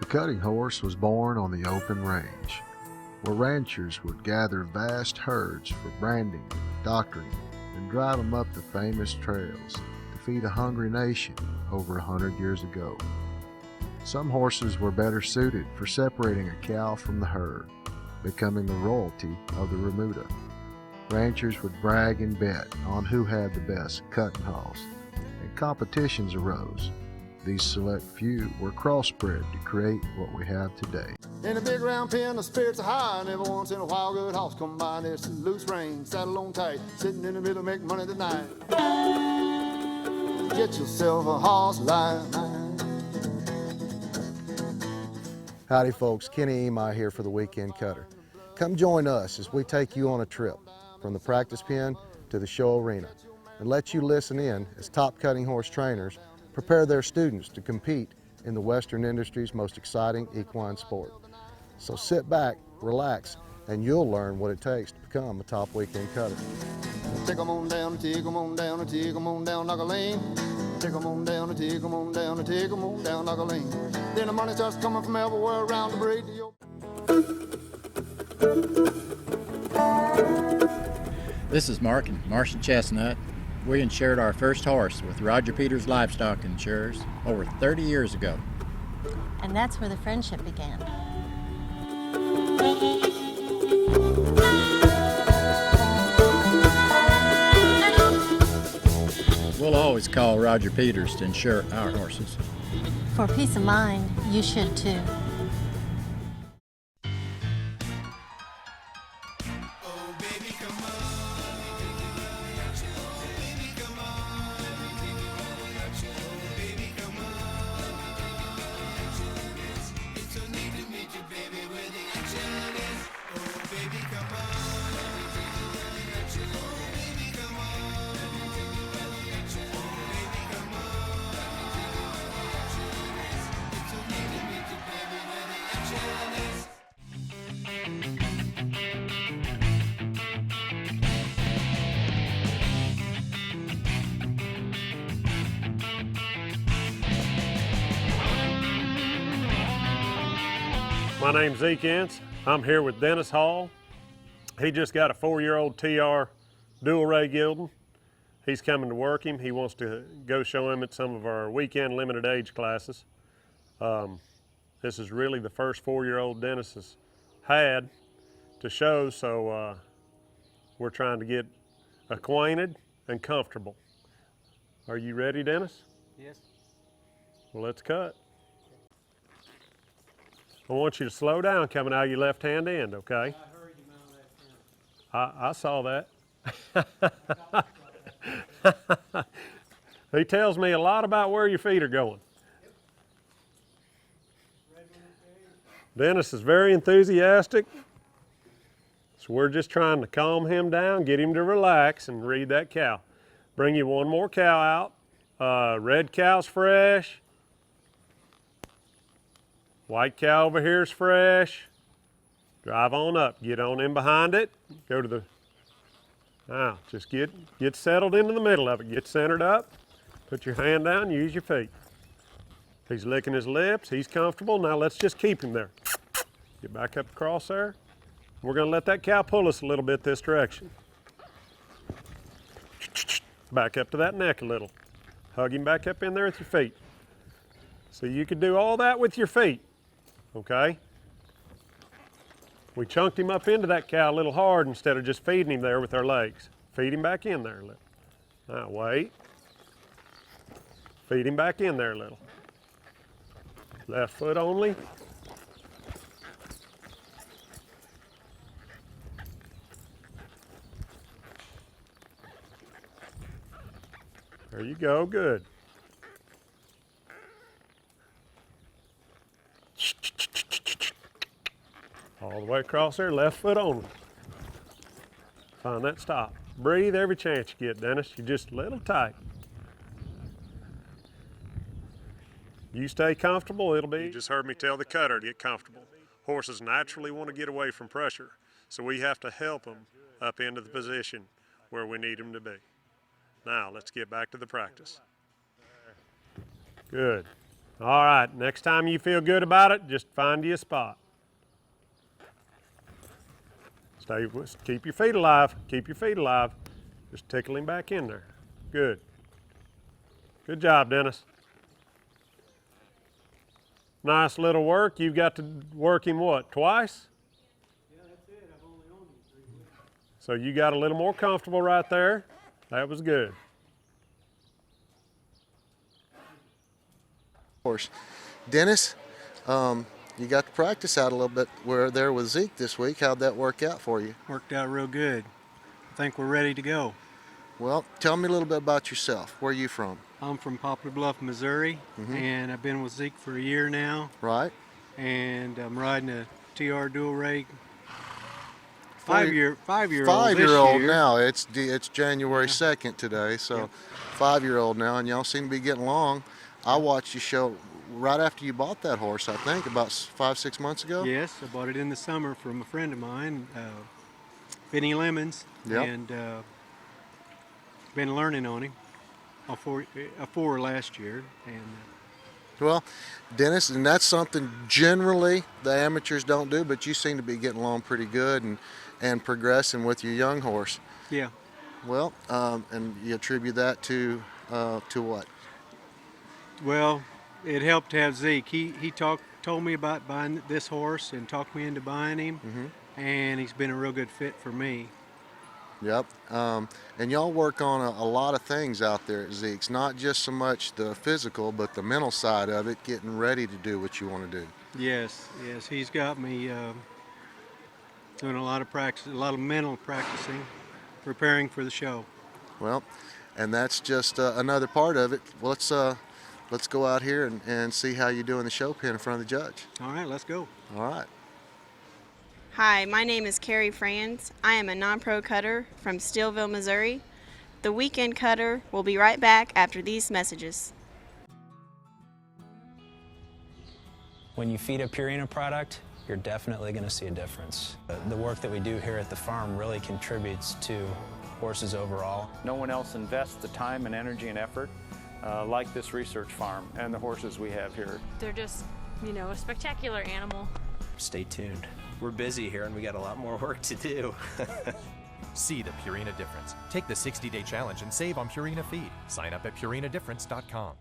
cutting horse was born on the open range, where ranchers would gather vast herds for branding, doctoring, and drive them up the famous trails to feed a hungry nation over 100 years ago. Some horses were better suited for separating a cow from the herd, becoming the royalty of the remuda. Ranchers would brag and bet on who had the best cutting hoss, and competitions arose. These select few were crossbred to create what we have today. In a big round pen, the spirits are high, and every once in a while, good hoss come by. There's a loose rein, saddle on tight, sitting in the middle, make money tonight. Get yourself a hoss like mine. Howdy folks, Kenny Emi here for the Weekend Cutter. Come join us as we take you on a trip from the practice pen to the show arena and let you listen in as top cutting horse trainers prepare their students to compete in the Western industry's most exciting equine sport. So sit back, relax, and you'll learn what it takes to become a top weekend cutter. Take 'em on down, take 'em on down, take 'em on down like a lane. Take 'em on down, take 'em on down, take 'em on down like a lane. Then the money starts coming from everywhere around the radio. This is Mark and Marcia Chestnut. We insured our first horse with Roger Peters Livestock Insurers over 30 years ago. And that's where the friendship began. We'll always call Roger Peters to insure our horses. For peace of mind, you should too. My name's Zeke Ince. I'm here with Dennis Hall. He just got a 4-year-old TR dual ray gelding. He's coming to work him. He wants to go show him at some of our weekend limited age classes. This is really the first 4-year-old Dennis has had to show, so we're trying to get acquainted and comfortable. Are you ready, Dennis? Yes. Well, let's cut. I want you to slow down coming out of your left-hand end, okay? I heard you my left hand. I saw that. He tells me a lot about where your feet are going. Dennis is very enthusiastic, so we're just trying to calm him down, get him to relax and read that cow. Bring you one more cow out. Red cow's fresh. White cow over here is fresh. Drive on up, get on in behind it. Go to the, now just get settled into the middle of it. Get centered up, put your hand down, use your feet. He's licking his lips, he's comfortable. Now let's just keep him there. Get back up across there. We're gonna let that cow pull us a little bit this direction. Back up to that neck a little. Hug him back up in there with your feet. So you could do all that with your feet. Okay? We chunked him up into that cow a little hard instead of just feeding him there with our legs. Feed him back in there a little. Now wait. Feed him back in there a little. Left foot only. There you go, good. All the way across there, left foot only. Find that stop. Breathe every chance you get, Dennis. You're just a little tight. You stay comfortable, it'll be. You just heard me tell the cutter to get comfortable. Horses naturally want to get away from pressure, so we have to help them up into the position where we need them to be. Now, let's get back to the practice. Good. All right, next time you feel good about it, just find you a spot. Keep your feet alive, keep your feet alive. Just tickle him back in there. Good. Good job, Dennis. Nice little work. You've got to work him what, twice? Yeah, that's it. I've only owned him 3 weeks. So you got a little more comfortable right there. That was good. Horse. Dennis, you got to practice out a little bit. We're there with Zeke this week. How'd that work out for you? Worked out real good. I think we're ready to go. Well, tell me a little bit about yourself. Where are you from? I'm from Poplar Bluff, Missouri, and I've been with Zeke for a year now, Right? and I'm riding a TR dual rake. Five-year-old Five-year-old now. It's January 2nd today, so Yep. 5-year-old now, and y'all seem to be getting along. I watched you show right after you bought that horse, I think, about 5-6 months ago. Yes, I bought it in the summer from a friend of mine, Benny Lemons, Yep. and been learning on him. A four last year, and Well, Dennis, and that's something generally the amateurs don't do, but you seem to be getting along pretty good and progressing with your young horse. yeah. Well, and you attribute that to what? Well, it helped to have Zeke. He told me about buying this horse and talked me into buying him, and he's been a real good fit for me. Yep. And y'all work on a lot of things out there at Zeke's, not just so much the physical, but the mental side of it, getting ready to do what you want to do. Yes, he's got me doing a lot of practice, a lot of mental practicing, preparing for the show. Well, and that's just another part of it. Let's go out here and see how you do in the show pen in front of the judge. All right, let's go. All right. Hi, my name is Carrie Franz. I am a non-pro cutter from Steelville, Missouri. The Weekend Cutter will be right back after these messages. When you feed a Purina product, you're definitely going to see a difference. The work that we do here at the farm really contributes to horses overall. No one else invests the time and energy and effort like this research farm and the horses we have here. They're just, a spectacular animal. Stay tuned. We're busy here and we got a lot more work to do. See the Purina difference. Take the 60-day challenge and save on Purina feed. Sign up at purinadifference.com.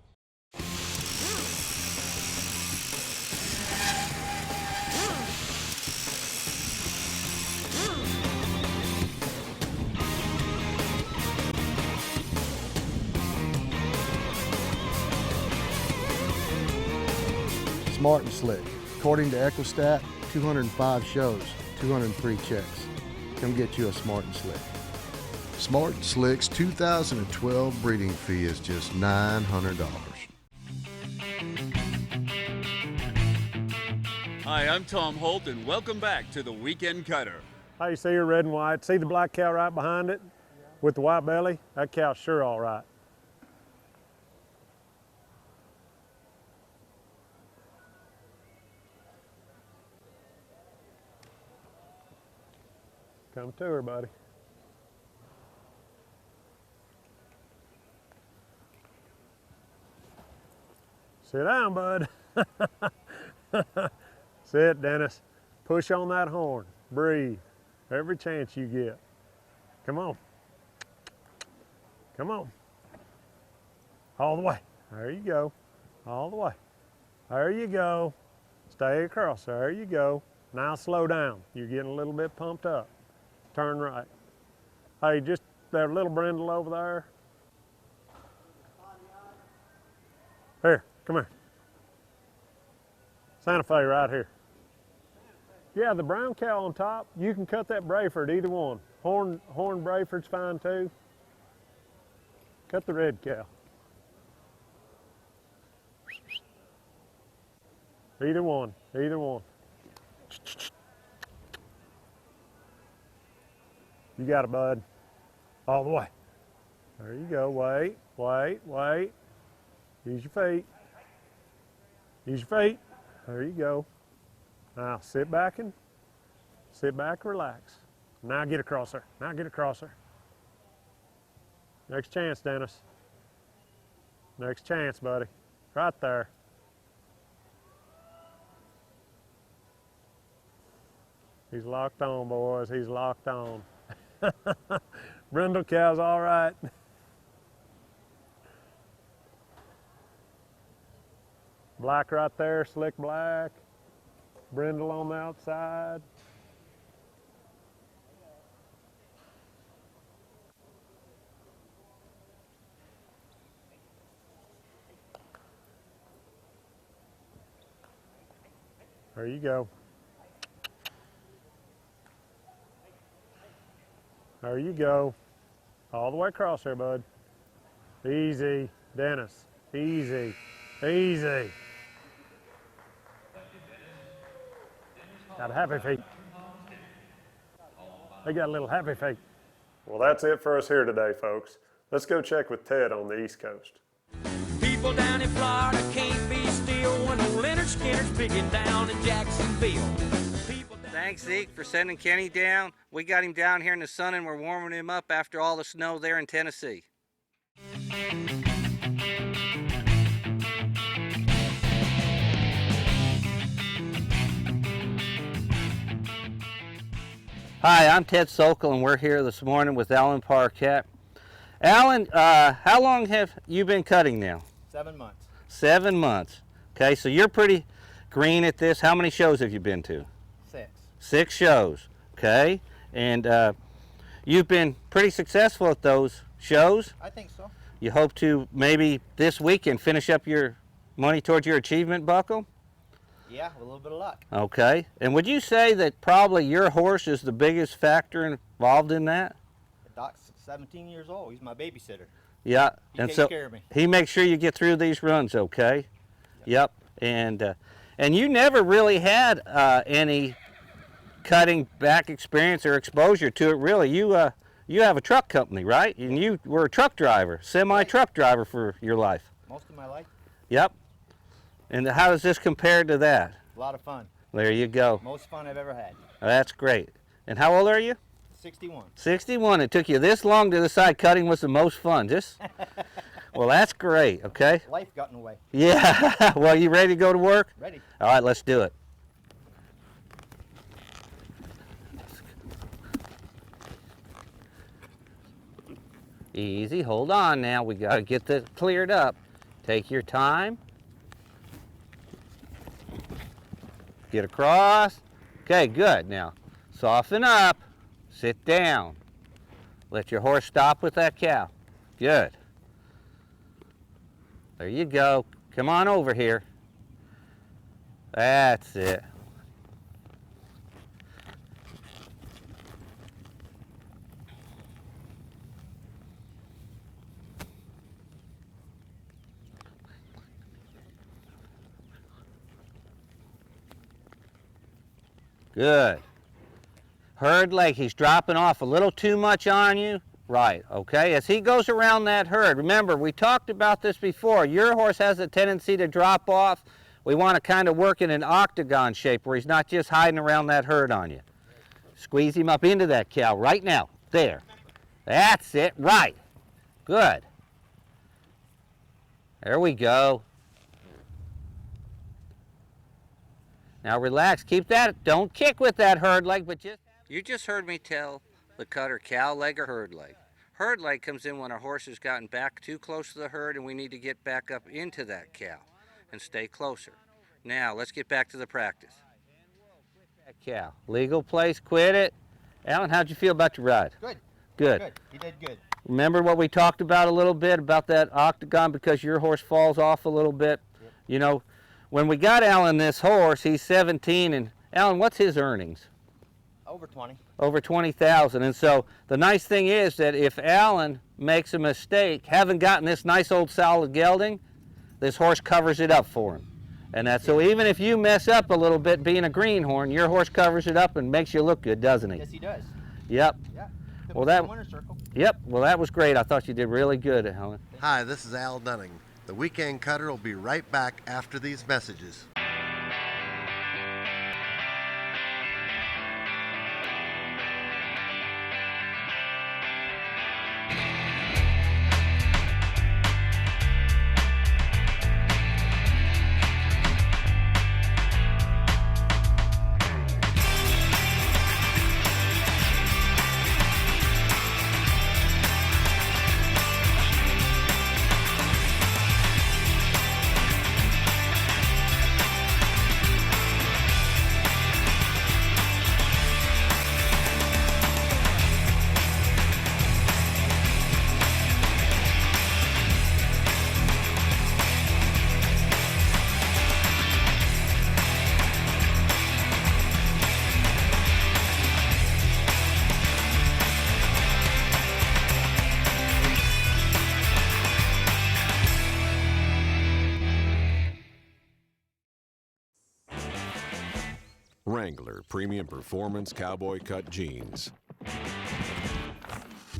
Smart and slick. According to Equistat, 205 shows, 203 checks. Come get you a Smart and Slick. Smart and Slick's 2012 breeding fee is just $900. Hi, I'm Tom Holt, and welcome back to the Weekend Cutter. Hey, you see her red and white? See the black cow right behind it with the white belly? That cow's sure all right. Come to her, buddy. Sit down, bud. Sit, Dennis. Push on that horn. Breathe. Every chance you get. Come on. Come on. All the way. There you go. All the way. There you go. Stay across. There you go. Now slow down. You're getting a little bit pumped up. Turn right. Hey, just that little brindle over there. Here, come here. Santa Fe right here. Yeah, the brown cow on top, you can cut that Brayford, either one. Horn Brayford's fine too. Cut the red cow. Either one, either one. You got it, bud. All the way. There you go. Wait, wait, wait. Use your feet. Use your feet. There you go. Now sit back, relax. Now get across her. Now get across her. Next chance, Dennis. Next chance, buddy. Right there. He's locked on, boys. He's locked on. Brindle cow's all right. Black right there, slick black. Brindle on the outside. There you go. There you go. All the way across there, bud. Easy, Dennis. Easy, easy. Got happy feet. They got a little happy feet. Well, that's it for us here today, folks. Let's go check with Ted on the East Coast. People down in Florida can't be still when old Leonard Skinner's picking down in Jacksonville. Thanks, Zeke, for sending Kenny down. We got him down here in the sun and we're warming him up after all the snow there in Tennessee. Hi, I'm Ted Sokol, and we're here this morning with Alan Parquette. Alan, how long have you been cutting now? 7 months. 7 months. Okay, so you're pretty green at this. How many shows have you been to? 6. 6 shows. Okay, and you've been pretty successful at those shows. I think so. You hope to maybe this weekend finish up your money towards your achievement buckle? Yeah, with a little bit of luck. Okay, and would you say that probably your horse is the biggest factor involved in that? Doc's 17 years old. He's my babysitter. Yeah, He and takes so care of me. he makes sure you get through these runs, okay? Yep. And you never really had any cutting back experience or exposure to it, really. You have a truck company, right? And you were a truck driver, semi-truck driver for your life. Most of my life. Yep. And how does this compare to that? A lot of fun. There you go. Most fun I've ever had. That's great. And how old are you? 61. 61. It took you this long to decide cutting was the most fun. Just well, that's great. Okay. Life got in the way. Yeah. Well, you ready to go to work? Ready. All right, let's do it. Easy. Hold on now. We got to get this cleared up. Take your time. Get across. Okay, good. Now, soften up. Sit down. Let your horse stop with that cow. Good. There you go. Come on over here. That's it. Good. Herd leg, he's dropping off a little too much on you. Right, okay, as he goes around that herd, remember, we talked about this before. Your horse has a tendency to drop off. We want to kind of work in an octagon shape where he's not just hiding around that herd on you. Squeeze him up into that cow right now. There. That's it, right. Good. There we go. Now relax, keep that, don't kick with that herd leg, but just... You just heard me tell the cutter cow leg or herd leg. Herd leg comes in when our horse has gotten back too close to the herd and we need to get back up into that cow and stay closer. Now, let's get back to the practice. That cow, legal place, quit it. Alan, how'd you feel about your ride? Good. Good. Good. You did good. Remember what we talked about a little bit about that octagon because your horse falls off a little bit? Yep. You know, when we got Alan this horse, he's 17, and Alan, what's his earnings? Over 20. Over 20,000. And so the nice thing is that if Alan makes a mistake, having gotten this nice old solid gelding, this horse covers it up for him. And that's so even if you mess up a little bit being a greenhorn, your horse covers it up and makes you look good, doesn't he? Yes, he does. Yep. Yeah. Well, that winner's circle. Yep. Well, that was great. I thought you did really good, Alan. Hi, this is Al Dunning. The Weekend Cutter will be right back after these messages. Wrangler Premium Performance Cowboy Cut Jeans.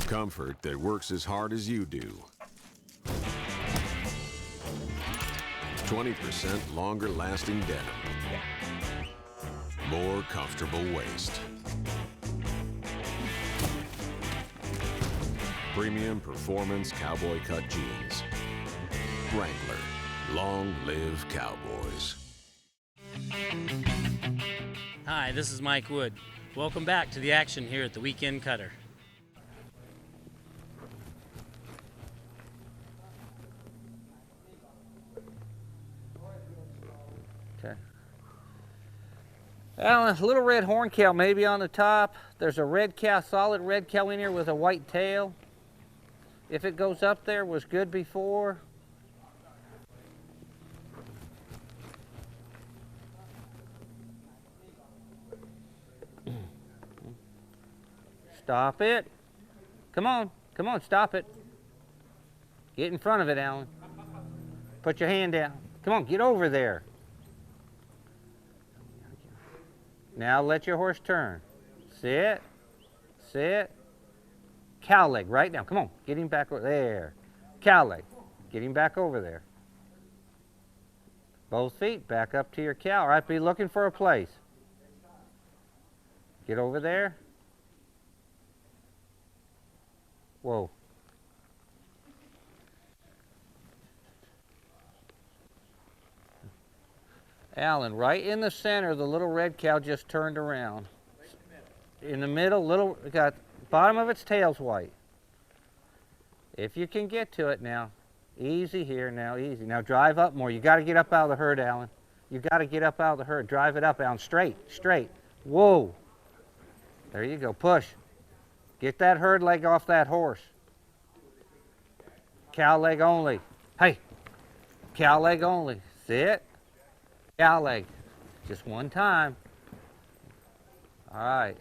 Comfort that works as hard as you do. 20% longer lasting denim. More comfortable waist. Premium Performance Cowboy Cut Jeans. Wrangler. Long live cowboys. Hi, this is Mike Wood. Welcome back to the action here at the Weekend Cutter. Okay. Alan, a little red horn cow maybe on the top. There's a red cow, solid red cow in here with a white tail. If it goes up there, was good before. Stop it. Come on, stop it. Get in front of it, Alan. Put your hand down. Come on, get over there. Now let your horse turn. Sit, sit. Cow leg right now. Come on, get him back over there. Cow leg, get him back over there. Both feet back up to your cow. All right, be looking for a place. Get over there. Whoa. Alan, right in the center, the little red cow just turned around. In the middle, got bottom of its tail's white. If you can get to it now, easy here now, easy. Now drive up more. You got to get up out of the herd, Alan. You got to get up out of the herd. Drive it up, Alan. Straight, straight. Whoa. There you go. Push. Get that herd leg off that horse. Cow leg only. Hey, cow leg only. Sit. Cow leg. Just one time. All right.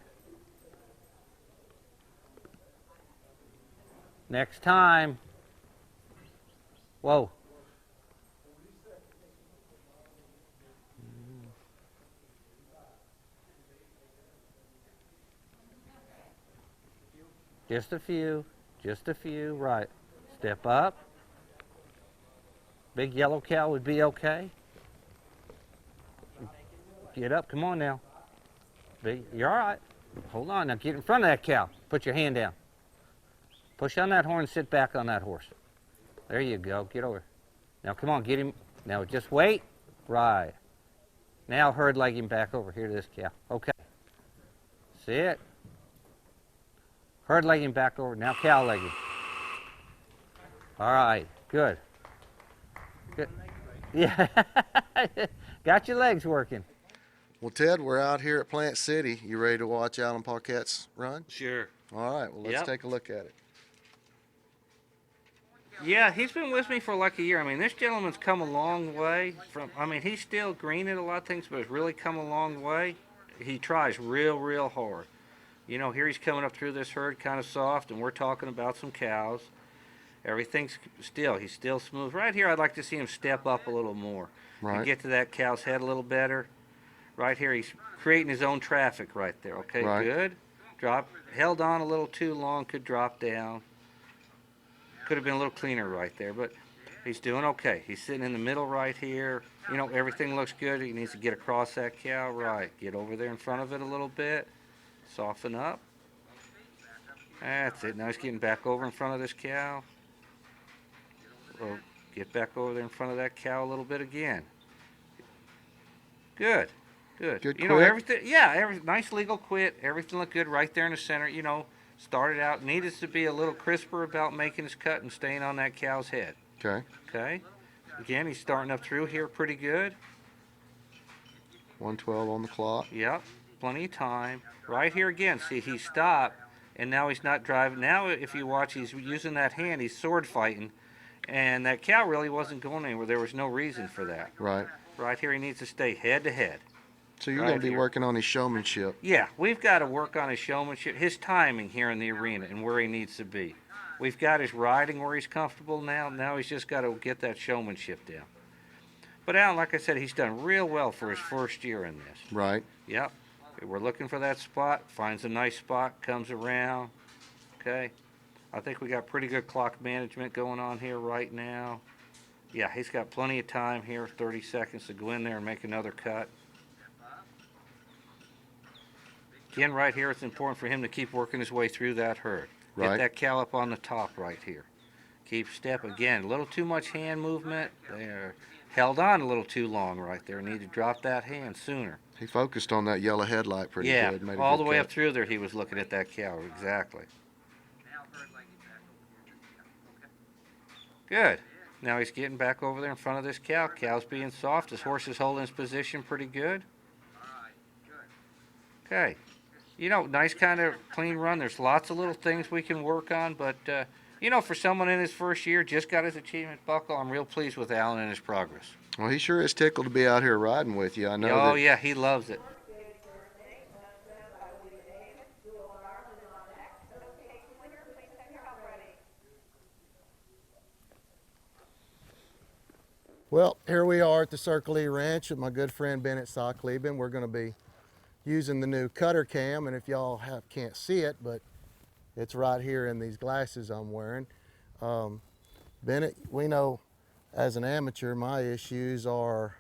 Next time. Whoa. Just a few, right. Step up. Big yellow cow would be okay. Get up, come on now. You're all right. Hold on, now get in front of that cow. Put your hand down. Push on that horn, sit back on that horse. There you go, get over. Now come on, get him. Now just wait. Right. Now herd leg him back over here to this cow. Okay. Sit. Herd leg him back over. Now cow leg him. All right, good. Good. Yeah. Got your legs working. Well, Ted, we're out here at Plant City. You ready to watch Alan Paquette's run? Sure. All right, well, let's take a look at it. Yeah, he's been with me for like a year. I mean, this gentleman's come a long way. He's still green at a lot of things, but it's really come a long way. He tries real hard. You know, here he's coming up through this herd kind of soft, and we're talking about some cows. Everything's he's still smooth. Right here, I'd like to see him step up a little more. Right. And get to that cow's head a little better. Right here, he's creating his own traffic right there. Okay, right. Good. Drop, held on a little too long, could drop down. Could have been a little cleaner right there, but he's doing okay. He's sitting in the middle right here. You know, everything looks good. He needs to get across that cow. Right. Get over there in front of it a little bit. Soften up. That's it. Now he's getting back over in front of this cow. Or get back over there in front of that cow a little bit again. Good. Good You quit. know, everything, nice legal quit. Everything looked good right there in the center. You know, started out, needed to be a little crisper about making his cut and staying on that cow's head. Okay. Okay. Again, he's starting up through here pretty good. 112 on the clock. Yep, plenty of time. Right here again, see, he stopped, and now he's not driving. Now, if you watch, he's using that hand. He's sword fighting, and that cow really wasn't going anywhere. There was no reason for that. Right. Right here, he needs to stay head to head. So you're going to be working on his showmanship. Yeah, we've got to work on his showmanship, his timing here in the arena and where he needs to be. We've got his riding where he's comfortable now. Now he's just got to get that showmanship down. But Alan, like I said, he's done real well for his first year in this. Right. Yep. We're looking for that spot, finds a nice spot, comes around. Okay. I think we got pretty good clock management going on here right now. Yeah, he's got plenty of time here, 30 seconds to go in there and make another cut. Again, right here, it's important for him to keep working his way through that herd. Right. Get that cow up on the top right here. Keep step. Again, a little too much hand movement. They're held on a little too long right there. Need to drop that hand sooner. He focused on that yellow headlight pretty good. Yeah, Made a all good the way cut. up through there he was looking at that cow. Exactly. Good. Now he's getting back over there in front of this cow. Cow's being soft. His horse is holding his position pretty good. Okay. You know, nice kind of clean run. There's lots of little things we can work on, but, you know, for someone in his first year, just got his achievement buckle, I'm real pleased with Alan and his progress. Well, he sure is tickled to be out here riding with you. I know Oh, that yeah, he loves it. Well, here we are at the Circle E Ranch with my good friend Bennett Sock-Lieben. We're going to be using the new cutter cam, and if y'all can't see it, but it's right here in these glasses I'm wearing. Bennett, we know as an amateur, my issues are,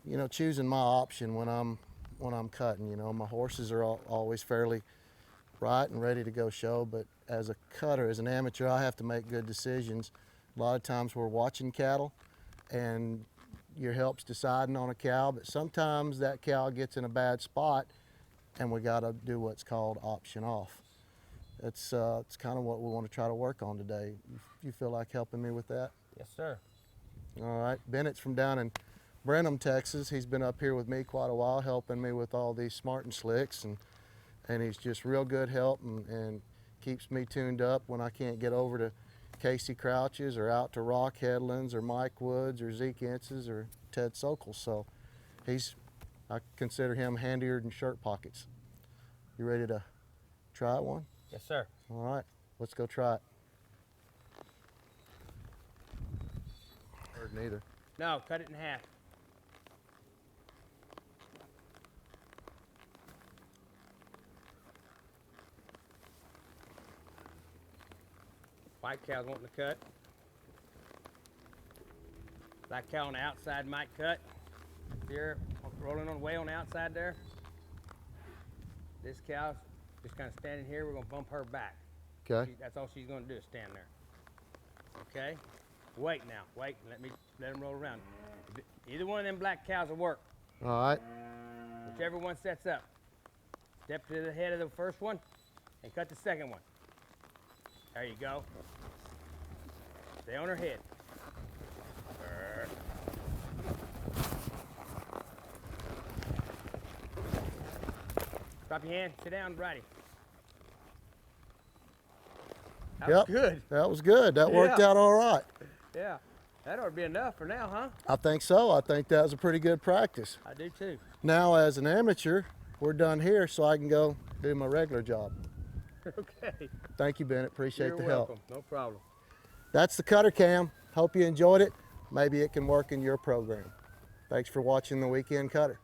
you know, choosing my option when I'm cutting. You know, my horses are always fairly right and ready to go show, but as a cutter, as an amateur, I have to make good decisions. A lot of times we're watching cattle, and your help's deciding on a cow, but sometimes that cow gets in a bad spot and we got to do what's called option off. It's kind of what we want to try to work on today. You feel like helping me with that? Yes, sir. All right. Bennett's from down in Brenham, Texas. He's been up here with me quite a while, helping me with all these smart and slicks, and he's just real good help and keeps me tuned up when I can't get over to Casey Crouches or out to Rock Headlands or Mike Woods or Zeke Entzes or Ted Sokol. So I consider him handier than shirt pockets. You ready to try one? Yes, sir. All right, let's go try it. Heard neither. No, cut it in half. White cow's wanting to cut. Black cow on the outside might cut. Here, rolling on way on the outside there. This cow's just kind of standing here. We're going to bump her back. Okay. That's all she's going to do is stand there. Okay? Wait now. Wait. Let them roll around. Either one of them black cows will work. All right. Whichever one sets up. Step to the head of the first one and cut the second one. There you go. Stay on her head. Drop your hand. Sit down, righty. That was good. That was good. That worked out all right. Yeah. That ought to be enough for now, huh? I think so. I think that was a pretty good practice. I do too. Now, as an amateur, we're done here, so I can go do my regular job. Okay. Thank you, Bennett. Appreciate You're the welcome. help. No problem. That's the cutter cam. Hope you enjoyed it. Maybe it can work in your program. Thanks for watching The Weekend Cutter.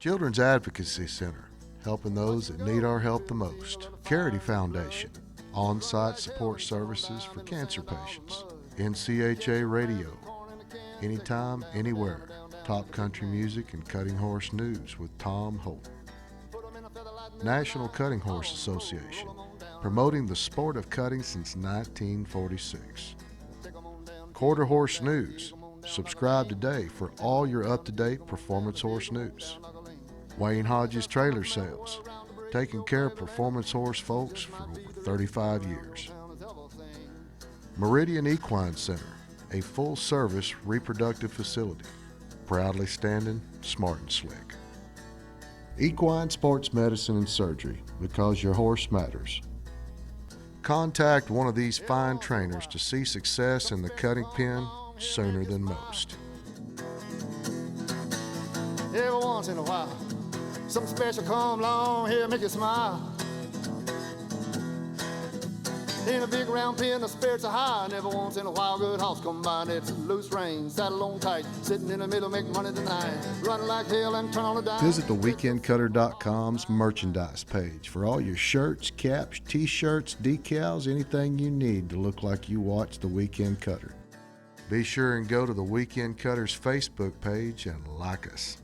Children's Advocacy Center, helping those that need our help the most. Charity Foundation, on-site support services for cancer patients. NCHA Radio, anytime, anywhere. Top country music and cutting horse news with Tom Holt. National Cutting Horse Association, promoting the sport of cutting since 1946. Quarter Horse News, subscribe today for all your up-to-date performance horse news. Wayne Hodges Trailer Sales, taking care of performance horse folks for over 35 years. Meridian Equine Center, a full-service reproductive facility, proudly standing smart and slick. Equine Sports Medicine and Surgery, because your horse matters. Contact one of these fine trainers to see success in the cutting pen sooner than most. Every once in a while, something special come along here, make you smile. In a big round pen, the spirits are high. Never once in a while, good house combined. It's a loose rein, saddle on tight, sitting in the middle, making money tonight. Running like hell and turn on the dime. Visit theweekendcutter.com's merchandise page for all your shirts, caps, t-shirts, decals, anything you need to look like you watch The Weekend Cutter. Be sure and go to The Weekend Cutter's Facebook page and like us.